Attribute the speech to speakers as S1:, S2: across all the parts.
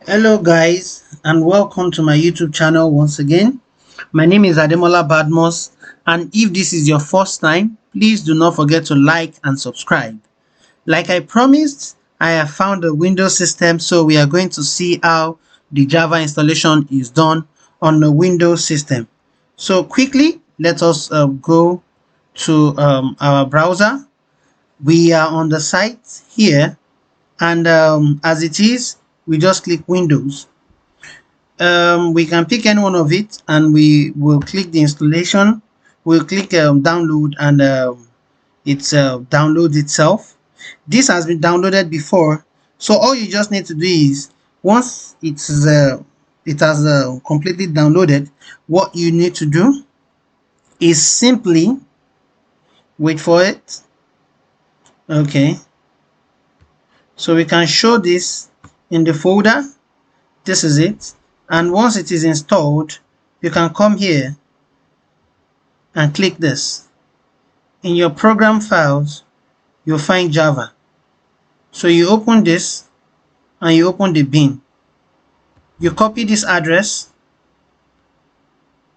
S1: Hello guys, and welcome to my YouTube channel once again. My name is Ademola Badmus, and if this is your first time, please do not forget to like and subscribe. Like I promised, I have found a Windows system, so we are going to see how the Java installation is done on the Windows system. So quickly, let us go to our browser. We are on the site here, and as it is, we just click Windows. We can pick any one of it, and we will click the installation. We'll click download, and it's downloads itself. This has been downloaded before, so all you just need to do is, once it has completely downloaded, what you need to do is simply wait for it. Okay, so we can show this in the folder. This is it, and once it is installed, you can come here and click this. In your program files, you'll find Java. So you open this and you open the bin. You copy this address,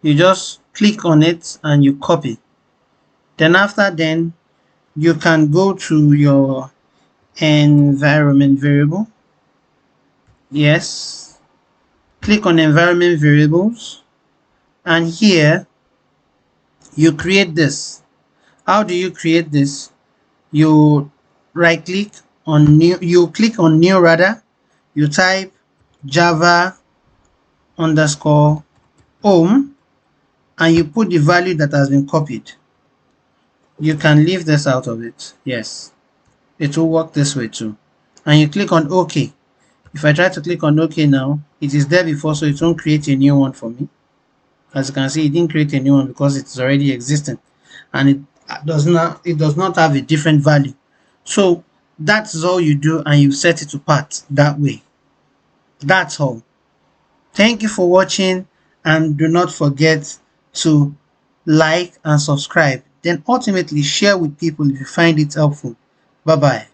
S1: you just click on it and you copy. Then you can go to your environment variable. Yes, click on environment variables, and here you create this. How do you create this? You right click on new, you click on new rather, you type java underscore home, and you put the value that has been copied. You can leave this out of it. Yes, it will work this way too. And you click on OK. If I try to click on OK now, it is there before, so it won't create a new one for me. As you can see, it didn't create a new one because it's already existing, and it does not have a different value. So that's all you do, and you set it to part that way. That's all. Thank you for watching, and do not forget to like and subscribe, then ultimately share with people if you find it helpful. Bye bye.